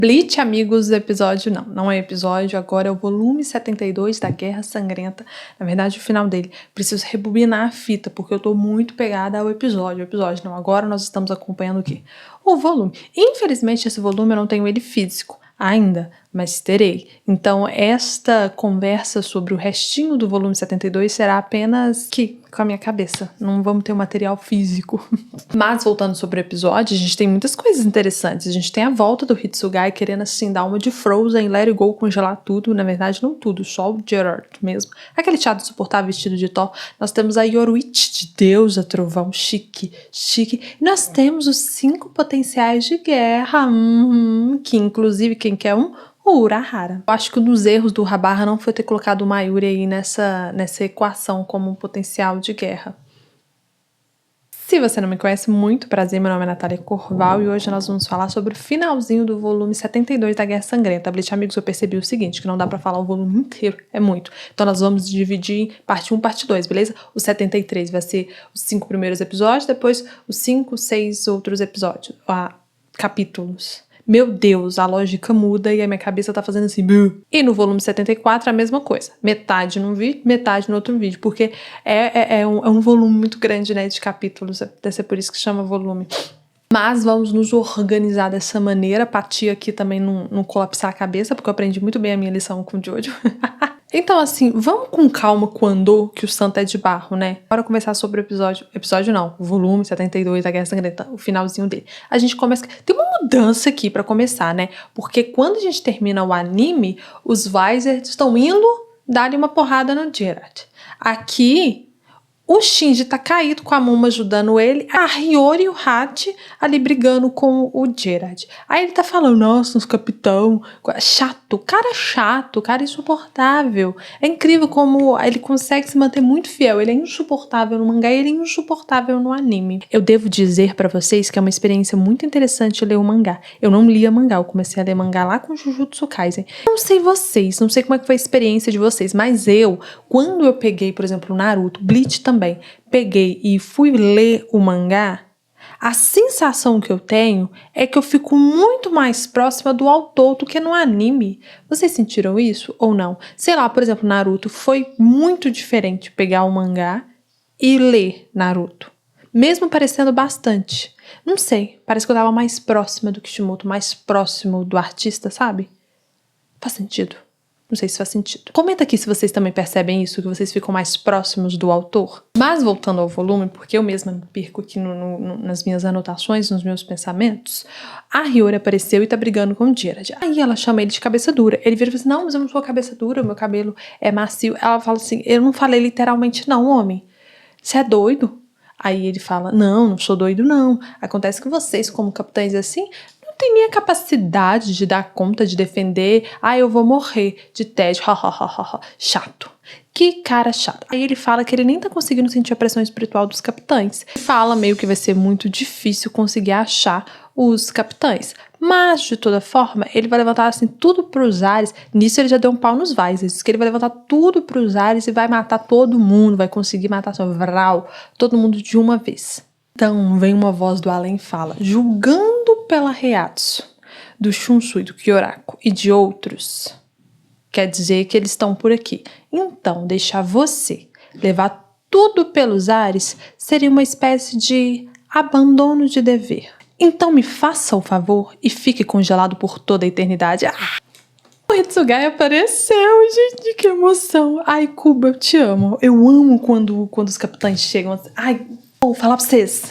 Bleach, amigos, episódio não é episódio, agora é o volume 72 da Guerra Sangrenta. Na verdade, o final dele. Preciso rebobinar a fita, porque eu tô muito pegada ao episódio. Não, agora nós estamos acompanhando o quê? O volume. Infelizmente, esse volume eu não tenho ele físico ainda, mas terei. Então, esta conversa sobre o restinho do volume 72 será apenas aqui, com a minha cabeça. Não vamos ter o material físico. Mas, voltando sobre o episódio, a gente tem muitas coisas interessantes. A gente tem a volta do Hitsugai querendo, assim, dar uma de Frozen, let it go, congelar tudo. Na verdade, não tudo, só o Gerard mesmo. Aquele chato insuportável vestido de Thor. Nós temos a Yoruichi de deusa, trovão, chique. Nós temos os 5 potenciais de guerra, que inclusive quem quer um? O Urahara. Eu acho que um dos erros do Urahara não foi ter colocado o Mayuri aí nessa equação como um potencial de guerra. Se você não me conhece, muito prazer, meu nome é Natália Corval e hoje nós vamos falar sobre o finalzinho do volume 72 da Guerra Sangrenta. Bleach, amigos, eu percebi o seguinte, que não dá pra falar o volume inteiro, é muito. Então nós vamos dividir em parte 1 e parte 2, beleza? O 73 vai ser os 5 primeiros episódios, depois os 5, 6 outros episódios, capítulos. Meu Deus, a lógica muda e a minha cabeça tá fazendo assim. Buh. E no volume 74 a mesma coisa. Metade num vídeo, metade no outro vídeo. Porque é um volume muito grande, né, de capítulos. Deve ser por isso que chama volume. Mas vamos nos organizar dessa maneira. Pra tia aqui também não colapsar a cabeça, porque eu aprendi muito bem a minha lição com o Jojo. Então, assim, vamos com calma com o Andor, que o santo é de barro, né? Bora conversar sobre o episódio. Episódio não, o volume 72 da Guerra Sangrenta, o finalzinho dele. A gente começa... Tem uma mudança aqui pra começar, né? Porque quando a gente termina o anime, os Visers estão indo dar-lhe uma porrada no Gerard. Aqui... O Shinji tá caído com a Muma ajudando ele, a Hiyori e o Hachi ali brigando com o Gerard. Aí ele tá falando, nossa, os capitão, chato, cara insuportável. É incrível como ele consegue se manter muito fiel, ele é insuportável no mangá e ele é insuportável no anime. Eu devo dizer pra vocês que é uma experiência muito interessante ler o mangá. Eu não lia mangá, eu comecei a ler mangá lá com Jujutsu Kaisen. Não sei vocês, não sei como é que foi a experiência de vocês, mas quando eu peguei, por exemplo, o Naruto, Bleach também, peguei e fui ler o mangá, a sensação que eu tenho é que eu fico muito mais próxima do autor do que no anime. Vocês sentiram isso ou não? Sei lá, por exemplo, Naruto foi muito diferente pegar o mangá e ler Naruto. Mesmo parecendo bastante. Não sei, parece que eu tava mais próxima do Kishimoto, mais próximo do artista, sabe? Faz sentido? Não sei se faz sentido. Comenta aqui se vocês também percebem isso, que vocês ficam mais próximos do autor. Mas voltando ao volume, porque eu mesma me perco aqui nas minhas anotações, nos meus pensamentos, a Hiyori apareceu e tá brigando com o Gerard. Aí ela chama ele de cabeça dura. Ele vira e fala assim, não, mas eu não sou cabeça dura, o meu cabelo é macio. Ela fala assim, eu não falei literalmente não, homem. Você é doido? Aí ele fala, não sou doido não. Acontece que vocês, como capitães assim... tem nem a capacidade de dar conta, de defender. Eu vou morrer de tédio. Chato. Que cara chato. Aí ele fala que ele nem tá conseguindo sentir a pressão espiritual dos capitães. Fala meio que vai ser muito difícil conseguir achar os capitães. Mas, de toda forma, ele vai levantar assim tudo pros ares. Nisso ele já deu um pau nos Visers. Diz que ele vai levantar tudo pros ares e vai matar todo mundo. Vai conseguir matar todo mundo de uma vez. Então vem uma voz do além e fala, julgando pela Reiatsu, do Shunsui, do Kyoraku e de outros, quer dizer que eles estão por aqui. Então deixar você levar tudo pelos ares seria uma espécie de abandono de dever. Então me faça o favor e fique congelado por toda a eternidade. O Hitsugai apareceu, gente, que emoção. Ai, Kuba, eu te amo. Eu amo quando os capitães chegam assim. Vou falar pra vocês.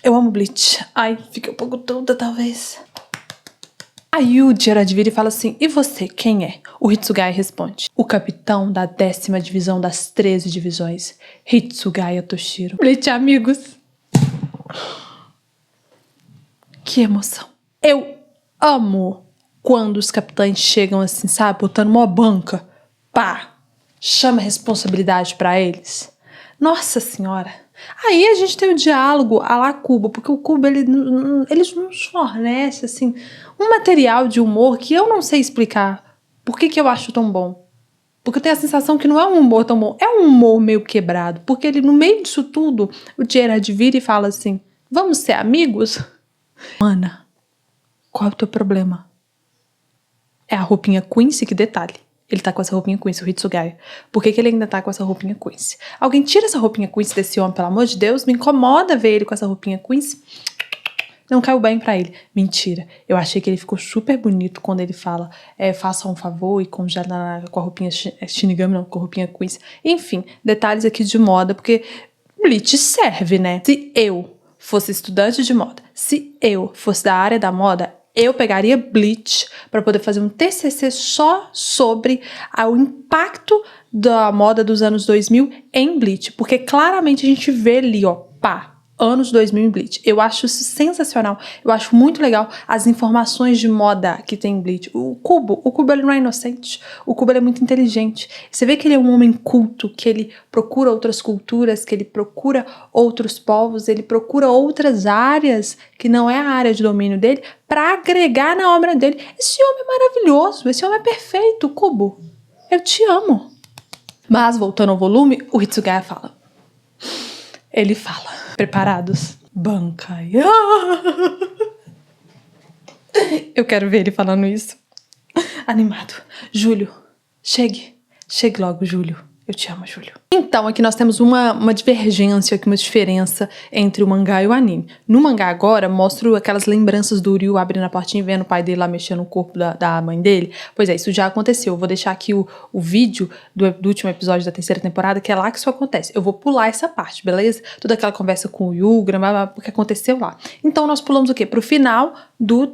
Eu amo Bleach. Fiquei um pouco tonta, talvez. Aí o Gerard vira e fala assim, e você, quem é? O Hitsugai responde, o capitão da 10ª divisão das 13 divisões, Hitsugai Toshiro. Bleach, amigos. Que emoção. Eu amo quando os capitães chegam assim, sabe, botando uma banca. Pá, chama a responsabilidade pra eles. Nossa senhora. Aí a gente tem o diálogo à la Kubo, porque o Kubo, eles nos fornece, assim, um material de humor que eu não sei explicar por que eu acho tão bom. Porque eu tenho a sensação que não é um humor tão bom, é um humor meio quebrado, porque ele, no meio disso tudo, o Gerard vira e fala assim, vamos ser amigos? Mana, Qual é o teu problema? É a roupinha Quincy, que detalhe. Ele tá com essa roupinha Quincy, o Hitsugaya. Por que ele ainda tá com essa roupinha Quincy? Alguém tira essa roupinha Quincy desse homem, pelo amor de Deus. Me incomoda ver ele com essa roupinha Quincy. Não caiu bem pra ele. Mentira. Eu achei que ele ficou super bonito quando ele fala faça um favor e congela com a roupinha Shinigami, não, com a roupinha Quincy. Enfim, detalhes aqui de moda, porque Bleach serve, né? Se eu fosse estudante de moda, se eu fosse da área da moda, eu pegaria Bleach para poder fazer um TCC só sobre o impacto da moda dos anos 2000 em Bleach. Porque claramente a gente vê ali, ó, anos 2000 em Bleach. Eu acho isso sensacional. Eu acho muito legal as informações de moda que tem em Bleach. O Kubo ele não é inocente. O Kubo ele é muito inteligente. Você vê que ele é um homem culto, que ele procura outras culturas, que ele procura outros povos, ele procura outras áreas que não é a área de domínio dele para agregar na obra dele. Esse homem é maravilhoso. Esse homem é perfeito, Kubo. Eu te amo. Mas, voltando ao volume, o Hitsugaya fala. Ele fala. Preparados? Bankai. Eu quero ver ele falando isso. Animado. Júlio, chegue. Chegue logo, Júlio. Eu te amo, Júlio. Então, aqui nós temos uma divergência, uma diferença entre o mangá e o anime. No mangá agora, mostra aquelas lembranças do Ryu abrindo a portinha e vendo o pai dele lá mexendo no corpo da mãe dele. Pois é, isso já aconteceu. Eu vou deixar aqui o vídeo do último episódio da 3ª temporada, que é lá que isso acontece. Eu vou pular essa parte, beleza? Toda aquela conversa com o Yugra, o que aconteceu lá. Então, nós pulamos o quê? Pro final do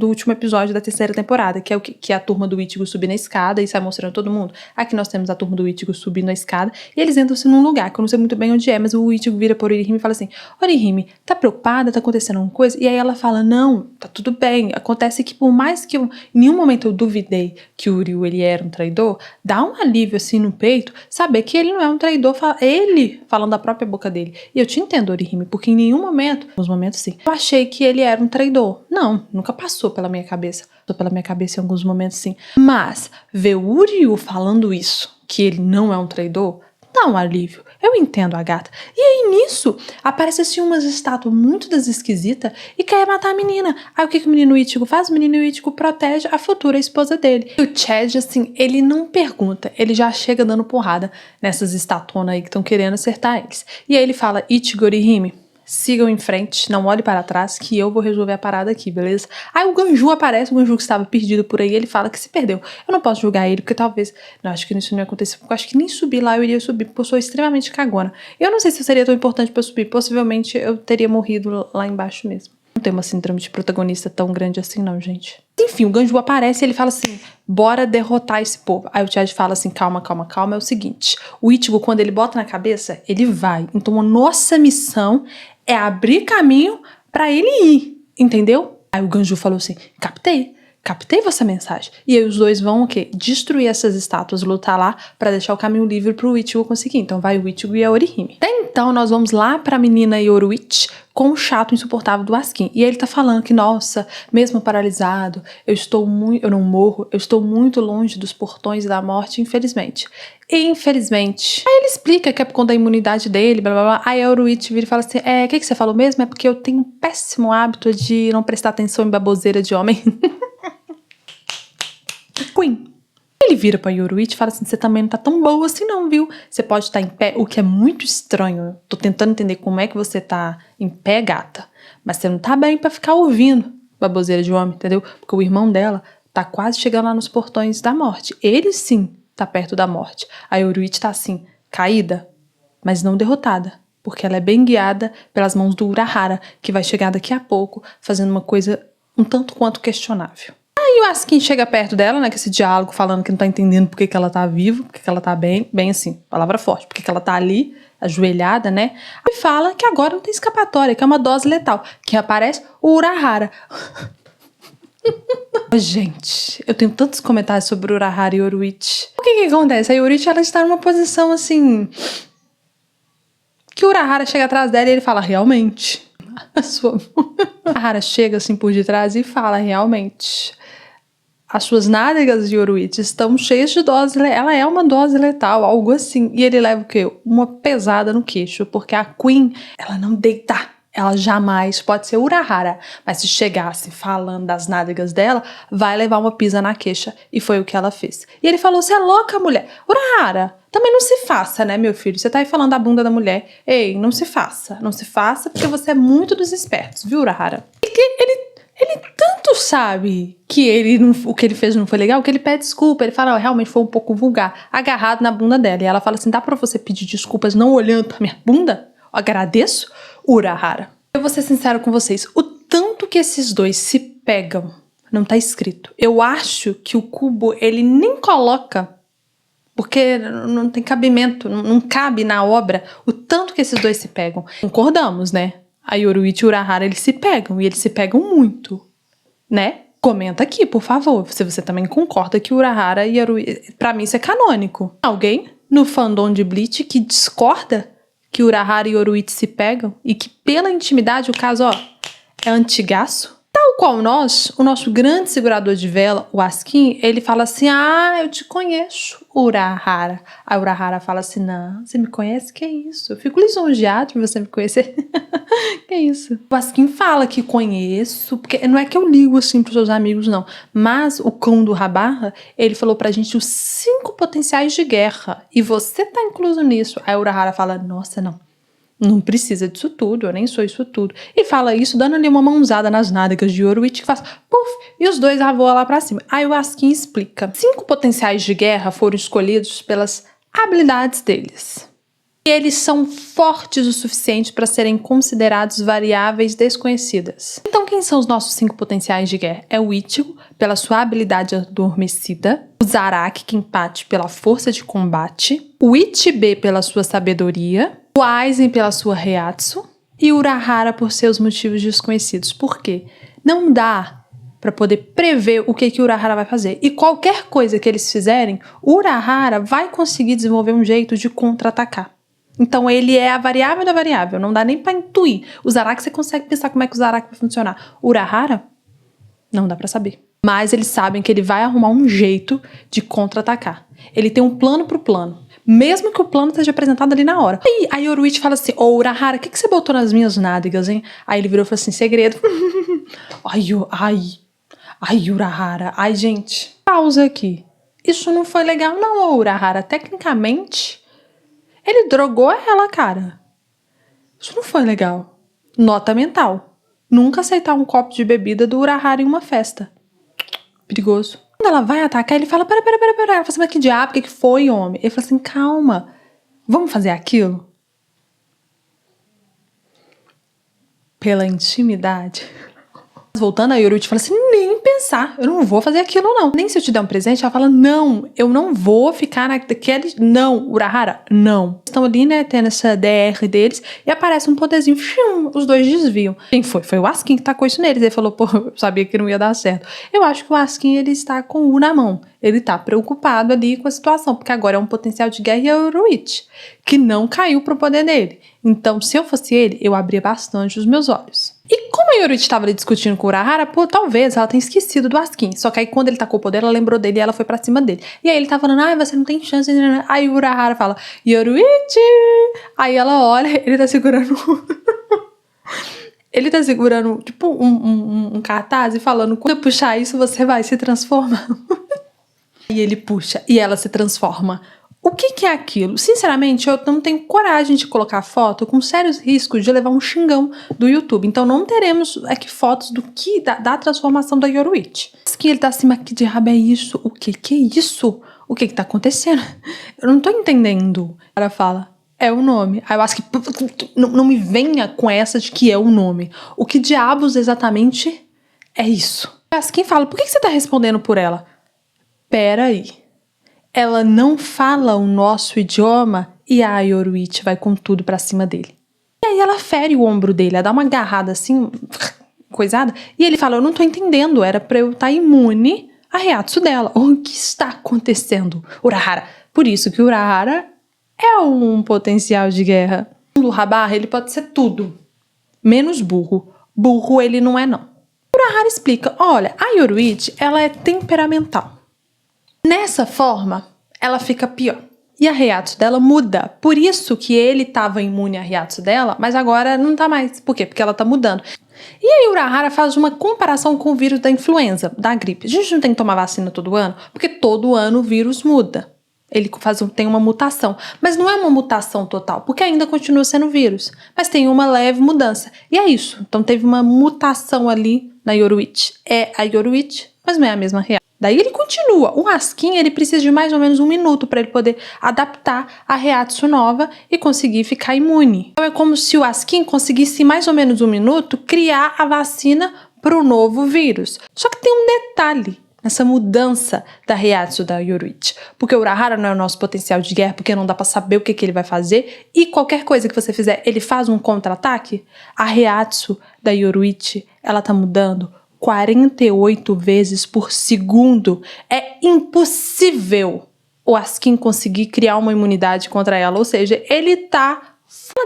último episódio da 3ª temporada, que é que é a turma do Ichigo subir na escada e sai mostrando todo mundo. Aqui nós temos a turma do Ichigo subindo a escada e eles entram-se num lugar que eu não sei muito bem onde é, mas o Ichigo vira por Orihime e fala assim: Orihime, tá preocupada? Tá acontecendo alguma coisa? E aí ela fala: não, tá tudo bem. Acontece que por mais que em nenhum momento eu duvidei que o Ryu ele era um traidor, dá um alívio assim no peito saber que ele não é um traidor, ele falando da própria boca dele. E eu te entendo, Orihime, porque em nenhum momento, nos momentos sim, eu achei que ele era um traidor. Não, nunca passou pela minha cabeça. Passou pela minha cabeça em alguns momentos sim. Mas ver o Ryu falando isso, que ele não é um traidor, dá um alívio. Eu entendo a gata. E aí nisso, aparece assim umas estátuas muito das esquisitas e quer matar a menina. Aí o que o menino Ichigo faz? O menino Ichigo protege a futura esposa dele. E o Chad, assim, ele não pergunta, ele já chega dando porrada nessas estatonas aí que estão querendo acertar eles. E aí ele fala: Ichigo, Orihime, sigam em frente, não olhe para trás, que eu vou resolver a parada aqui, beleza? Aí o Ganju aparece, o Ganju que estava perdido por aí, ele fala que se perdeu. Eu não posso julgar ele, porque talvez... Não, acho que isso não ia acontecer, porque eu acho que nem subir lá eu iria subir, porque eu sou extremamente cagona. Eu não sei se seria tão importante pra eu subir, possivelmente eu teria morrido lá embaixo mesmo. Não tem uma síndrome de protagonista tão grande assim não, gente. Enfim, o Ganju aparece e ele fala assim: bora derrotar esse povo. Aí o Chad fala assim: calma, calma, calma, é o seguinte, o Ichigo, quando ele bota na cabeça, ele vai. Então a nossa missão é abrir caminho pra ele ir, entendeu? Aí o Ganju falou assim: captei vossa mensagem. E aí os dois vão o quê? Destruir essas estátuas, lutar lá pra deixar o caminho livre pro Ichigo conseguir. Então vai o Ichigo e a Orihime. Até então nós vamos lá pra menina Yoruichi com o chato insuportável do Askin. E ele tá falando que, nossa, mesmo paralisado, eu não morro, eu estou muito longe dos portões da morte, infelizmente. Infelizmente. Aí ele explica que é por conta da imunidade dele, blá blá blá. Aí a Yoruichi vira e fala assim: o que você falou mesmo? É porque eu tenho um péssimo hábito de não prestar atenção em baboseira de homem. Queen. Ele vira pra Yoruichi e fala assim: você também não tá tão boa assim não, viu? Você pode estar em pé, o que é muito estranho. Tô tentando entender como é que você tá em pé, gata. Mas você não tá bem pra ficar ouvindo baboseira de homem, entendeu? Porque o irmão dela tá quase chegando lá nos portões da morte. Ele sim tá perto da morte. A Yoruichi tá assim, caída, mas não derrotada. Porque ela é bem guiada pelas mãos do Urahara, que vai chegar daqui a pouco fazendo uma coisa um tanto quanto questionável. Aí o Askin chega perto dela, né, com esse diálogo falando que não tá entendendo por que ela tá viva, por que ela tá bem assim, palavra forte, por que ela tá ali, ajoelhada, né, e fala que agora não tem escapatória, que é uma dose letal. Quem aparece? O Urahara. Gente, eu tenho tantos comentários sobre Urahara e Yoruichi. O que acontece? A Yoruichi, ela está numa posição assim, que o Urahara chega atrás dela e ele fala: realmente. A Urahara chega assim por detrás e fala: realmente, as suas nádegas de Yoruichi estão cheias de dose, ela é uma dose letal, algo assim. E ele leva o quê? Uma pesada no queixo, porque a Queen, ela não deita, ela jamais pode ser Urahara, mas se chegasse falando das nádegas dela, vai levar uma pisa na queixa, e foi o que ela fez. E ele falou, você é louca, mulher? Urahara, também não se faça, né, meu filho? Você tá aí falando da bunda da mulher. Ei, não se faça, porque você é muito dos espertos, viu, Urahara? E que ele tanto sabe que o que ele fez não foi legal, que ele pede desculpa, ele fala, realmente foi um pouco vulgar, agarrado na bunda dela, e ela fala assim, dá pra você pedir desculpas não olhando pra minha bunda? Eu agradeço, Urahara. Eu vou ser sincero com vocês, o tanto que esses dois se pegam, não tá escrito. Eu acho que o Kubo, ele nem coloca, porque não tem cabimento, não cabe na obra, o tanto que esses dois se pegam. Concordamos, né? A Yoruichi e o Urahara, eles se pegam, e eles se pegam muito, né? Comenta aqui, por favor, se você também concorda que o Urahara e Yoruichi, pra mim isso é canônico. Alguém no fandom de Bleach que discorda que Urahara e Yoruichi se pegam e que pela intimidade o caso, ó, é antigaço? Tal qual nós, o nosso grande segurador de vela, o Askin, ele fala assim, eu te conheço, Urahara. A Urahara fala assim, não, você me conhece? Que isso? Eu fico lisonjeado de você me conhecer. Que isso? O Askin fala que conheço, porque não é que eu ligo assim pros seus amigos, não. Mas o cão do Rabarra, ele falou pra gente os 5 potenciais de guerra. E você tá incluso nisso. Aí a Urahara fala, nossa, não precisa disso tudo, eu nem sou isso tudo. E fala isso dando ali uma mãozada nas nádegas de Yoruichi que faz puf, e os dois voam lá pra cima. Aí o Askin explica. 5 potenciais de guerra foram escolhidos pelas habilidades deles. E eles são fortes o suficiente para serem considerados variáveis desconhecidas. Então quem são os nossos 5 potenciais de guerra? É o Ichigo, pela sua habilidade adormecida, o Zaraki Kenpachi pela força de combate, o Ichibe pela sua sabedoria, o Aizen pela sua Reiatsu e o Urahara por seus motivos desconhecidos. Por quê? Não dá para poder prever o que o Urahara vai fazer. E qualquer coisa que eles fizerem, o Urahara vai conseguir desenvolver um jeito de contra-atacar. Então ele é a variável da variável, não dá nem para intuir. O Zaraki você consegue pensar como é que o Zaraki vai funcionar. O Urahara, não dá para saber. Mas eles sabem que ele vai arrumar um jeito de contra-atacar. Ele tem um plano pro plano. Mesmo que o plano esteja apresentado ali na hora. E a Yoruichi fala assim, Urahara, o que você botou nas minhas nádegas, hein? Aí ele virou e falou assim, segredo. Ai, Urahara. Ai, gente. Pausa aqui. Isso não foi legal não, Urahara. Tecnicamente, ele drogou ela, cara. Isso não foi legal. Nota mental. Nunca aceitar um copo de bebida do Urahara em uma festa. Perigoso. Quando ela vai atacar, ele fala, pera. Ela fala assim, mas que diabo, o que foi, homem? Ele fala assim, calma, vamos fazer aquilo? Pela intimidade. Voltando, a Yoruichi fala assim, nem pensar, eu não vou fazer aquilo não. Nem se eu te der um presente, ela fala, não, eu não vou ficar naquele... Não, Urahara, não. Estão ali, né, tendo essa DR deles, e aparece um poderzinho, os dois desviam. Quem foi? Foi o Askin que tacou isso neles. Ele falou, pô, eu sabia que não ia dar certo. Eu acho que o Askin, ele está com o U na mão. Ele tá preocupado ali com a situação, porque agora é um potencial de guerra e a Yoruichi, que não caiu pro poder dele. Então, se eu fosse ele, eu abria bastante os meus olhos. E como a Yoruichi estava ali discutindo com o Urahara, pô, talvez ela tenha esquecido do Askin. Só que aí quando ele tacou o poder, ela lembrou dele e ela foi pra cima dele. E aí ele tá falando, você não tem chance. Aí o Urahara fala, Yoruichi! Aí ela olha, ele tá segurando... Ele tá segurando, tipo, um cartaz e falando, quando eu puxar isso, você vai se transformar. E ele puxa, e ela se transforma. O que é aquilo? Sinceramente, eu não tenho coragem de colocar foto com sérios riscos de levar um xingão do YouTube. Então não teremos aqui fotos da transformação da Yoruichi. Que ele tá assim, mas que diabo é isso? O que é isso? O que tá acontecendo? Eu não tô entendendo. Ela fala, é o nome. Aí eu acho que não me venha com essa de que é o nome. O que diabos exatamente é isso? Quem fala, por que você tá respondendo por ela? Pera aí. Ela não fala o nosso idioma e a Yoruichi vai com tudo pra cima dele. E aí ela fere o ombro dele, ela dá uma agarrada assim, coisada, e ele fala, eu não tô entendendo, era pra eu estar imune a Reiatsu dela. O que está acontecendo? Urahara. Por isso que Urahara é um potencial de guerra. O Rabarra, ele pode ser tudo, menos burro. Burro ele não é não. Urahara explica, olha, a Yoruichi, ela é temperamental. Nessa forma, ela fica pior. e a Reiatsu dela muda. Por isso que ele estava imune à Reiatsu dela, mas agora não tá mais. Por quê? Porque ela tá mudando. E aí Urahara faz uma comparação com o vírus da influenza, da gripe. A gente não tem que tomar vacina todo ano? Porque todo ano o vírus muda. Ele tem uma mutação. Mas não é uma mutação total, porque ainda continua sendo vírus. Mas tem uma leve mudança. E é isso. Então teve uma mutação ali na Yoruichi. É a Yoruichi, mas não é a mesma Reiatsu. Daí ele continua. O Askin, ele precisa de mais ou menos 1 minuto para ele poder adaptar a Reiatsu nova e conseguir ficar imune. Então é como se o Askin conseguisse em mais ou menos 1 minuto criar a vacina para o novo vírus. Só que tem um detalhe nessa mudança da Reiatsu da Yoruichi. Porque o Urahara não é o nosso potencial de guerra, porque não dá para saber o que ele vai fazer. E qualquer coisa que você fizer, ele faz um contra-ataque. A Reiatsu da Yoruichi, ela tá mudando 48 vezes por segundo. É impossível o Askin conseguir criar uma imunidade contra ela. Ou seja, ela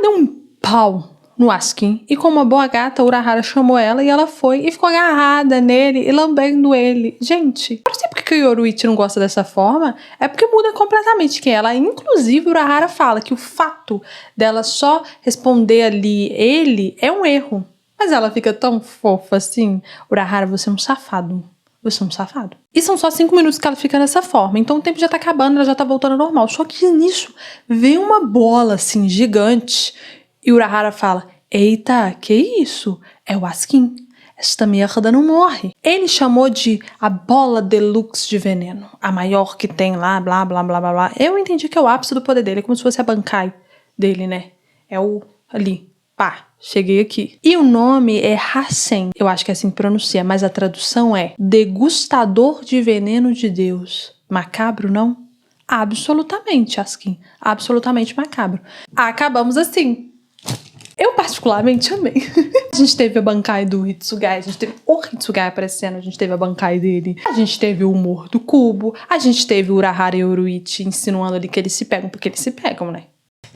deu um pau no Askin. E como uma boa gata, o Urahara chamou ela e ela foi e ficou agarrada nele e lambendo ele. Gente, eu não sei porque que o Yoruichi não gosta dessa forma. É porque muda completamente quem ela é. Inclusive, o Urahara fala que o fato dela só responder ali ele é um erro. Mas ela fica tão fofa assim. Urahara, você é um safado. Você é um safado. E são só 5 minutos que ela fica nessa forma. Então o tempo já tá acabando, ela já tá voltando ao normal. Só que nisso, vem uma bola assim, gigante. E Urahara fala, eita, que isso? É o Askin. Esta merda não morre. Ele chamou de a bola deluxe de veneno. A maior que tem lá, blá, blá, blá, blá, blá. Eu entendi que é o ápice do poder dele. É como se fosse a Bankai dele, né? É o ali. Pá, cheguei aqui. E o nome é Hassen. Eu acho que é assim que pronuncia, mas a tradução é degustador de veneno de Deus. Macabro, não? Absolutamente, Askin. Absolutamente macabro. Acabamos assim. Eu particularmente amei. A gente teve a Bankai do Hitsugai, a gente teve o Hitsugai aparecendo, a gente teve a Bankai dele, a gente teve o humor do Kubo, a gente teve o Urahara e o Yoruichi insinuando ali que eles se pegam, porque eles se pegam, né?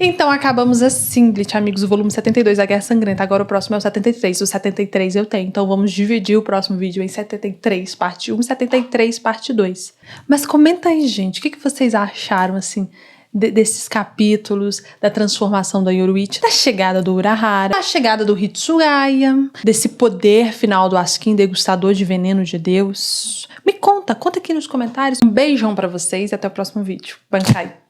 Então acabamos assim, Bleach, amigos, o volume 72 da Guerra Sangrenta. Agora o próximo é o 73. O 73 eu tenho, então vamos dividir o próximo vídeo em 73 parte 1 e 73 parte 2. Mas comenta aí, gente, o que vocês acharam, assim, desses capítulos, da transformação da Yoruichi, da chegada do Urahara, da chegada do Hitsugaya, desse poder final do Askin, degustador de veneno de Deus. Me conta aqui nos comentários. Um beijão pra vocês e até o próximo vídeo. Bankai!